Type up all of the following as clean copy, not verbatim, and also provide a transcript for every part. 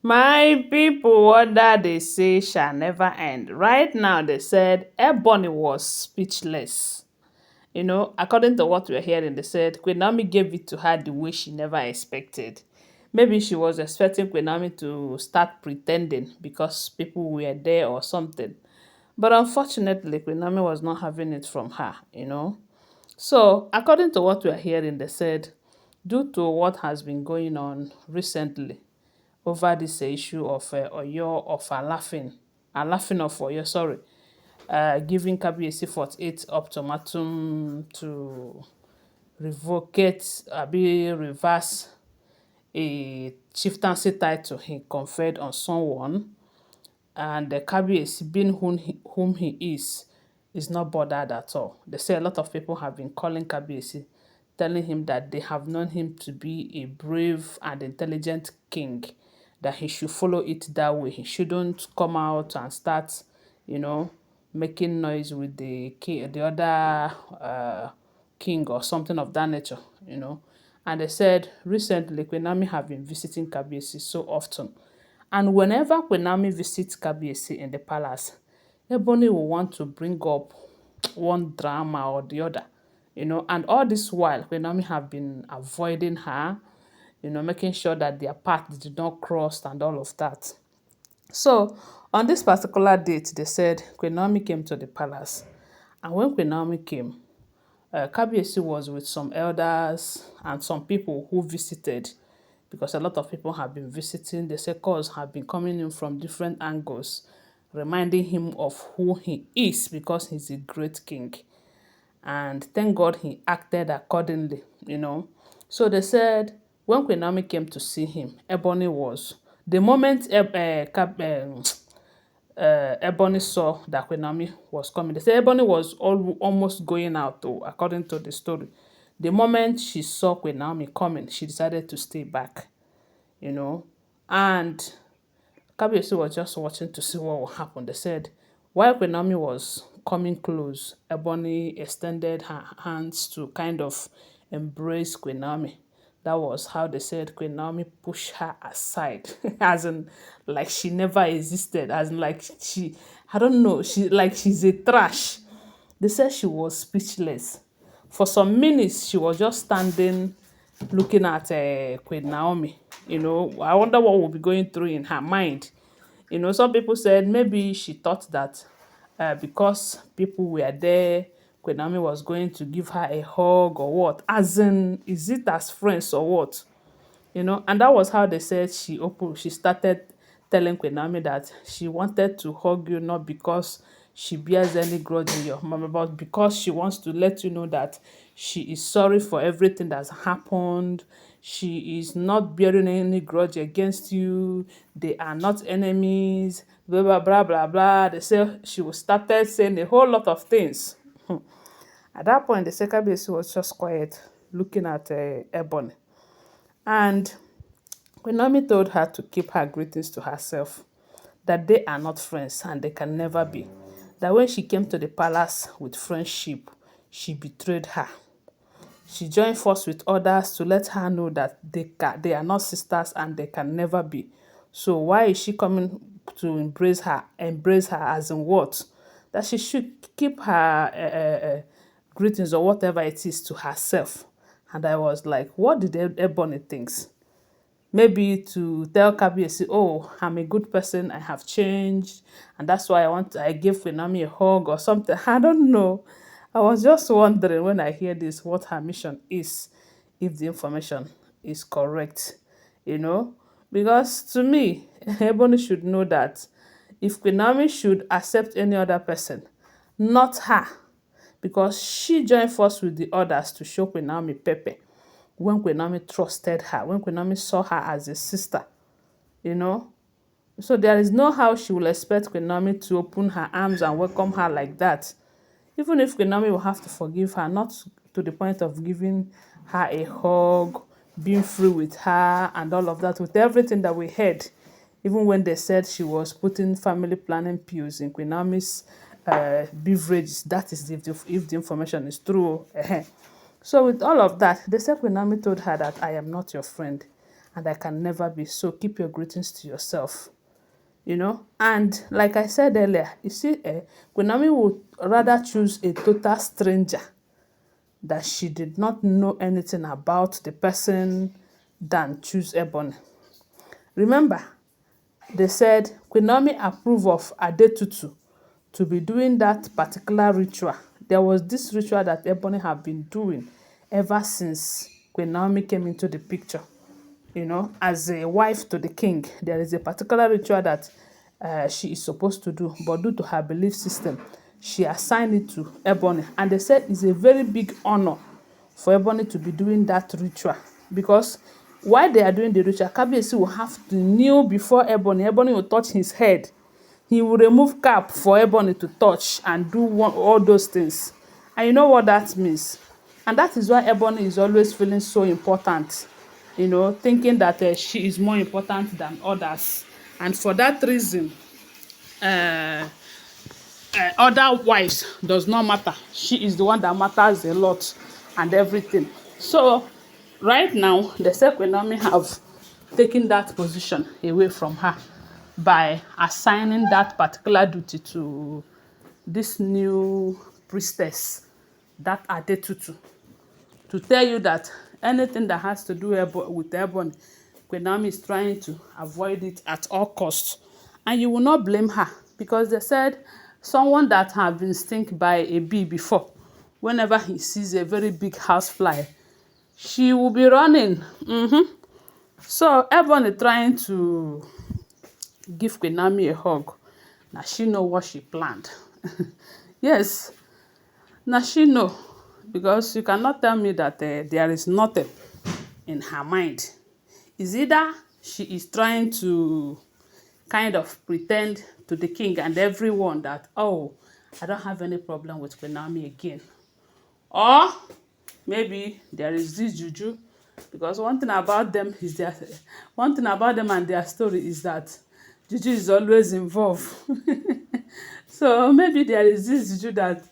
My people, what that they say shall never end. Right now, they said Ebony was speechless. According to what we're hearing, they said Queen Naomi gave it to her the way she never expected. Maybe she was expecting Queen Naomi to start pretending because people were there or something. But unfortunately, Queen Naomi was not having it from her. So, according to what we're hearing, they said, due to what has been going on recently, over this issue of Oyo of a laughing of Oyo, sorry, giving Kabiyesi 48 ultimatum to revocate, be reverse a chieftaincy title he conferred on someone, and the Kabiyesi being whom he is not bothered at all. They say a lot of people have been calling Kabiyesi, telling him that they have known him to be a brave and intelligent king, that he should follow it that way. He shouldn't come out and start, you know, making noise with the king, the other king or something of that nature. And they said recently Queen Naomi have been visiting Kabiyesi so often. And whenever Queen Naomi visits Kabiyesi in the palace, Ebony will want to bring up one drama or the other. And all this while, Queen Naomi have been avoiding her, making sure that their paths did not cross and all of that. So, on this particular date, they said Queen Naomi came to the palace. And when Queen Naomi came, Kabiyesi was with some elders and some people who visited, because a lot of people have been visiting. The calls have been coming in from different angles, reminding him of who he is because he's a great king. And thank God he acted accordingly. So they said when Queen Naomi came to see him, Ebony was the moment Ebony saw that Queen Naomi was coming. They said Ebony was almost going out, though, according to the story. The moment she saw Queen Naomi coming, she decided to stay back, you know. And Kabiyesi was just watching to see what would happen. They said while Queen Naomi was coming close, Ebony extended her hands to kind of embrace Queen Naomi. That was how they said Queen Naomi pushed her aside, as in like she never existed, as in like I don't know, she's a trash. They said she was speechless. For some minutes, she was just standing looking at Queen Naomi. I wonder what will be going through in her mind. Some people said maybe she thought that because people were there, Queen Naomi was going to give her a hug or what. As in, is it as friends or what? And that was how they said she started telling Queen Naomi that she wanted to hug you not because she bears any grudge in your mama, but because she wants to let you know that she is sorry for everything that's happened. She is not bearing any grudge against you. They are not enemies. Blah blah blah blah blah. They say she was started saying a whole lot of things. At that point, the second base was just quiet, looking at Ebony. And Queen Naomi told her to keep her greetings to herself, that they are not friends and they can never be. That when she came to the palace with friendship, she betrayed her. She joined force with others to let her know that they are not sisters and they can never be. So why is she coming to embrace her? Embrace her as in what? That she should keep her greetings or whatever it is to herself. And I was like, what did Ebony thinks? Maybe to tell Kabiyesi, oh, I'm a good person, I have changed, and that's why I give Queen Naomi a hug or something. I don't know. I was just wondering when I hear this what her mission is, if the information is correct, you know. Because to me, Ebony should know that if Queen Naomi should accept any other person, not her, because she joined force with the others to show Queen Naomi Pepe when Queen Naomi trusted her, when Queen Naomi saw her as a sister, you know. So there is no how she will expect Queen Naomi to open her arms and welcome her like that. Even if Queen Naomi will have to forgive her, not to the point of giving her a hug, being free with her and all of that, with everything that we heard, even when they said she was putting family planning pills in Queen Naomi's beverages, that is if the information is true. So with all of that, they said Queen Naomi told her that I am not your friend and I can never be. So keep your greetings to yourself. And like I said earlier, you see, Queen Naomi would rather choose a total stranger that she did not know anything about the person than choose Ebony. Remember, they said Queen Naomi approved of Adetutu to be doing that particular ritual. There was this ritual that Ebony had been doing ever since Queen Naomi came into the picture. As a wife to the king, there is a particular ritual that she is supposed to do, but due to her belief system, she assigned it to Ebony. And they said it's a very big honor for Ebony to be doing that ritual, because while they are doing the ritual, Kabiyesi will have to kneel before Ebony. Ebony will touch his head. He will remove cap for Ebony to touch and do all those things. And you know what that means? And that is why Ebony is always feeling so important, thinking that she is more important than others. And for that reason, other wives does not matter. She is the one that matters a lot and everything. So right now, the Queen Naomi have taken that position away from her by assigning that particular duty to this new priestess, that Adetutu, to tell you that anything that has to do with Ebony, Queen Naomi is trying to avoid it at all costs. And you will not blame her, because they said someone that has been stung by a bee before, whenever he sees a very big housefly, she will be running. So Ebony trying to give Queen Naomi a hug. Now she know what she planned. Yes, now she know, because you cannot tell me that there is nothing in her mind. Is either she is trying to kind of pretend to the king and everyone that, oh, I don't have any problem with Queen Naomi again. Or maybe there is this juju, because one thing about them and their story is that juju is always involved. So maybe there is this juju that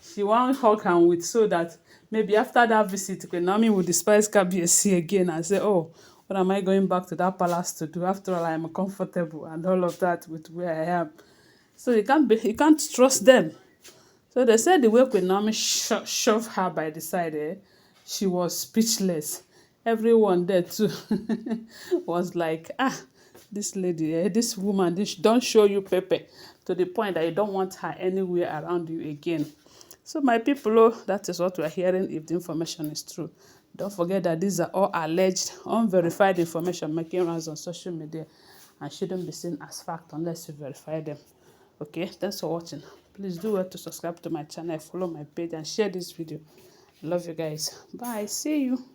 she won't hug him with, so that maybe after that visit, Queen Naomi will despise Kabiyesi again and say, oh, what am I going back to that palace to do? After all, I am comfortable and all of that with where I am. So you can't trust them. So they said the way Queen Naomi shoved her by the side, she was speechless. Everyone there too was like, this lady, this woman, this don't show you pepper, to the point that you don't want her anywhere around you again. So my people, that is what we are hearing, if the information is true. Don't forget that these are all alleged, unverified information making rounds on social media and shouldn't be seen as fact unless you verify them. Okay, thanks for watching. Please do well to subscribe to my channel, follow my page, and share this video. I love you guys. Bye. See you.